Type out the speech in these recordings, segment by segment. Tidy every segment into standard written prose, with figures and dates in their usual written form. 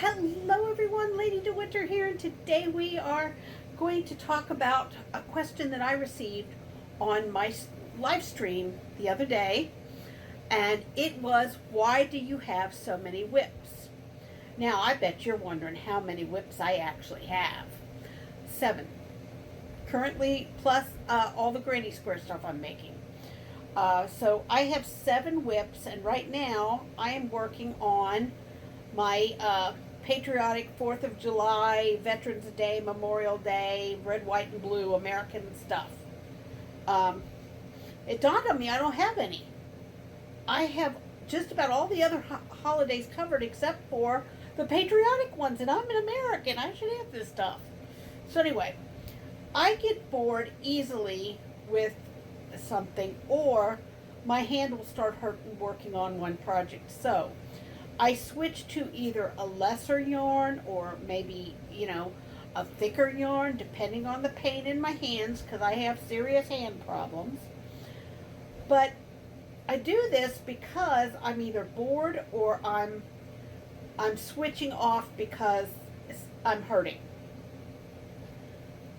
Hello everyone, Lady DeWinter here, and today we are going to talk about a question that I received on my live stream the other day, and it was, why do you have so many WIPS? Now, I bet you're wondering how many WIPS I actually have. 7. Currently, plus all the granny square stuff I'm making. So I have 7 WIPS, and right now I am working on my patriotic 4th of July, Veterans Day, Memorial Day, red, white, and blue American stuff. It dawned on me I don't have any. I have just about all the other holidays covered except for the patriotic ones, and I'm an American. I should have this stuff. So anyway, I get bored easily with something, or my hand will start hurting working on one project. So I switch to either a lesser yarn or maybe, a thicker yarn, depending on the pain in my hands, because I have serious hand problems. But I do this because I'm either bored or I'm switching off because I'm hurting.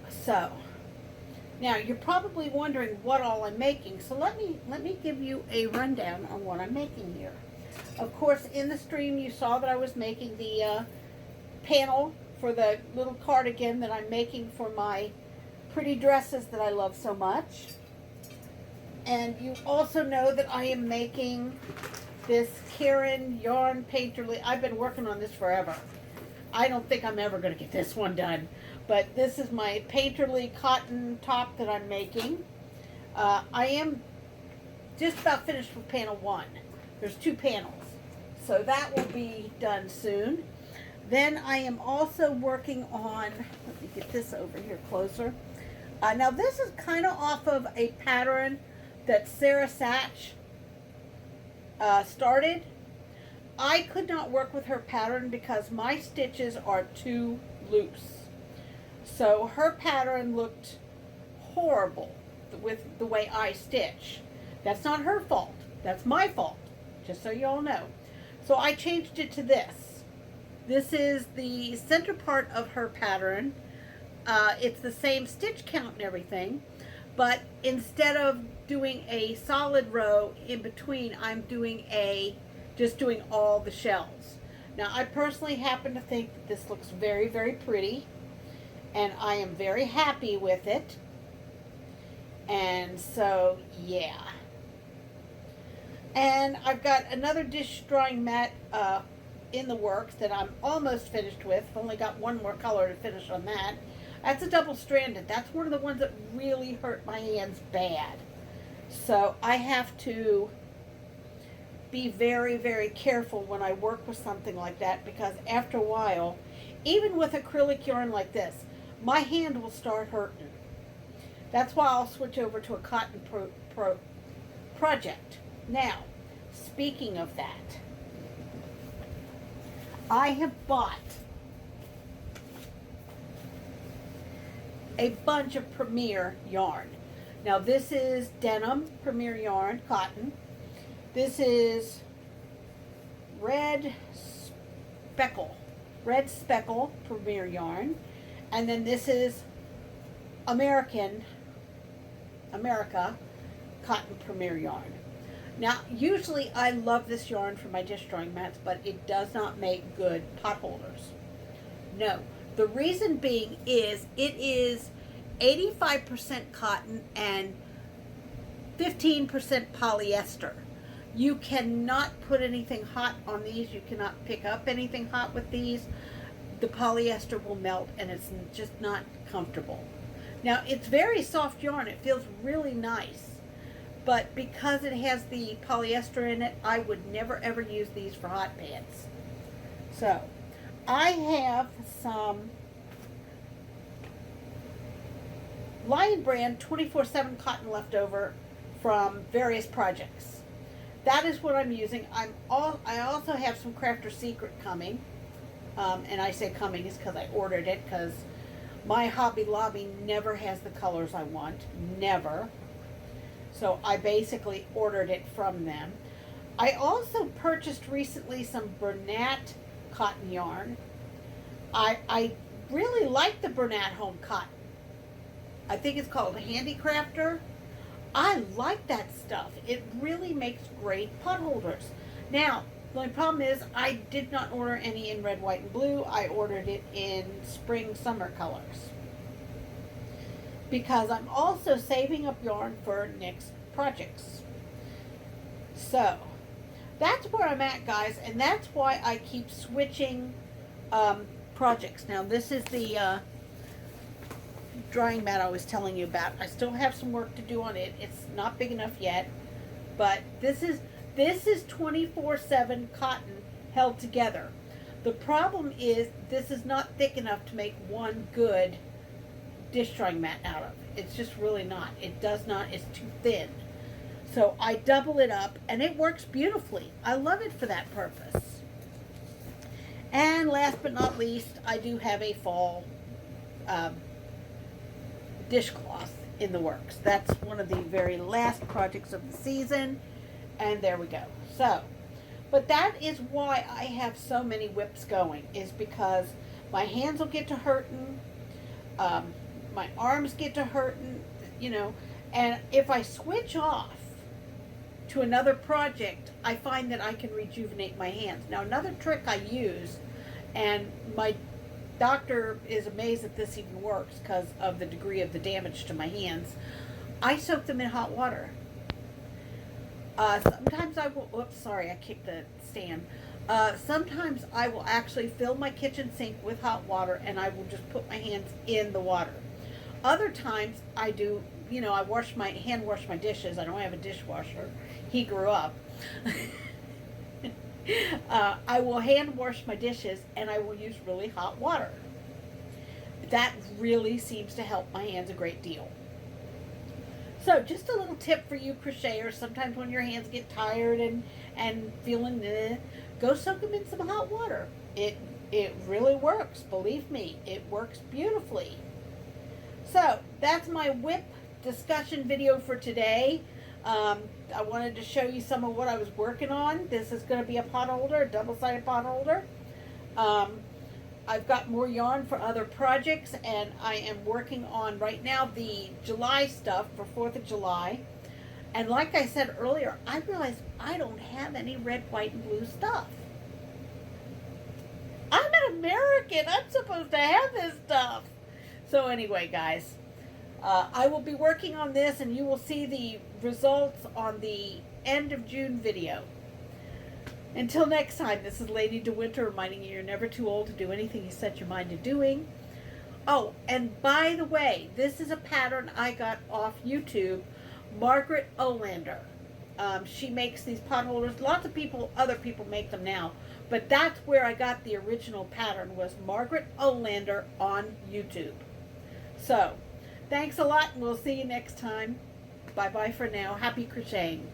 So now you're probably wondering what all I'm making. So let me give you a rundown on what I'm making here. Of course, in the stream you saw that I was making the panel for the little cardigan that I'm making for my pretty dresses that I love so much. And you also know that I am making this Karen yarn painterly. I've been working on this forever. I don't think I'm ever going to get this one done. But this is my painterly cotton top that I'm making. I am just about finished with panel 1. There's 2 panels. So that will be done soon. Then I am also working on, let me get this over here closer. Now this is kind of off of a pattern that Sarah Satch started. I could not work with her pattern because my stitches are too loose. So her pattern looked horrible with the way I stitch. That's not her fault. That's my fault, just so you all know. So I changed it to this. This is the center part of her pattern. It's the same stitch count and everything, but instead of doing a solid row in between, I'm doing just doing all the shells. Now, I personally happen to think that this looks very, very pretty, and I am very happy with it. And so, yeah. And I've got another dish drawing mat in the works that I'm almost finished with. Only got one more color to finish on that. That's a double-stranded. That's one of the ones that really hurt my hands bad. So I have to be very, very careful when I work with something like that, because after a while, even with acrylic yarn like this, my hand will start hurting. That's why I'll switch over to a cotton project. Now, speaking of that, I have bought a bunch of Premier yarn. Now, this is denim Premier yarn, cotton. This is red speckle Premier yarn. And then this is America cotton Premier yarn. Now, usually I love this yarn for my dish drawing mats, but it does not make good pot holders. No. The reason being is it is 85% cotton and 15% polyester. You cannot put anything hot on these. You cannot pick up anything hot with these. The polyester will melt, and it's just not comfortable. Now, it's very soft yarn. It feels really nice. But because it has the polyester in it, I would never ever use these for hot pants. So, I have some Lion Brand 24/7 cotton left over from various projects. That is what I'm using. I also have some Crafter Secret coming. And I say coming is because I ordered it, because my Hobby Lobby never has the colors I want. Never. So I basically ordered it from them. I also purchased recently some Bernat cotton yarn. I really like the Bernat Home cotton. I think it's called a Handicrafter. I like that stuff. It really makes great pot holders. Now, the only problem is I did not order any in red, white, and blue. I ordered it in spring, summer colors. Because I'm also saving up yarn for next projects. So, that's where I'm at, guys, and that's why I keep switching projects. Now, this is the drying mat I was telling you about. I still have some work to do on it. It's not big enough yet, but this is 24/7 cotton held together. The problem is this is not thick enough to make one good dish drying mat out of. It's just really not. It does not. It's too thin. So I double it up, and it works beautifully. I love it for that purpose. And last but not least, I do have a fall dishcloth in the works. That's one of the very last projects of the season, and there we go. So, but that is why I have so many WIPs going, is because my hands will get to hurting, my arms get to hurting, you know, and if I switch off to another project, I find that I can rejuvenate my hands. Now, another trick I use, and my doctor is amazed that this even works because of the degree of the damage to my hands, I soak them in hot water. Sometimes I will, oops, sorry, I kicked the stand. Sometimes I will actually fill my kitchen sink with hot water and I will just put my hands in the water. Other times I do, you know, I hand wash my dishes. I don't have a dishwasher. He grew up. I will hand wash my dishes and I will use really hot water. That really seems to help my hands a great deal. So just a little tip for you crocheters. Sometimes when your hands get tired and feeling go soak them in some hot water. It really works. Believe me, it works beautifully. So that's my WIP discussion video for today. I wanted to show you some of what I was working on. This is going to be a pot holder, a double-sided pot holder. I've got more yarn for other projects, and I am working on right now the July stuff for 4th of July. And like I said earlier, I realized I don't have any red, white, and blue stuff. I'm an American. I'm supposed to have this stuff. So anyway, guys, I will be working on this, and you will see the results on the end of June video. Until next time, this is Lady DeWinter reminding you you're never too old to do anything you set your mind to doing. Oh, and by the way, this is a pattern I got off YouTube. Margaret Olander. She makes these pot holders. Lots of people, other people make them now. But that's where I got the original pattern, was Margaret Olander on YouTube. So, thanks a lot, and we'll see you next time. Bye-bye for now. Happy crocheting.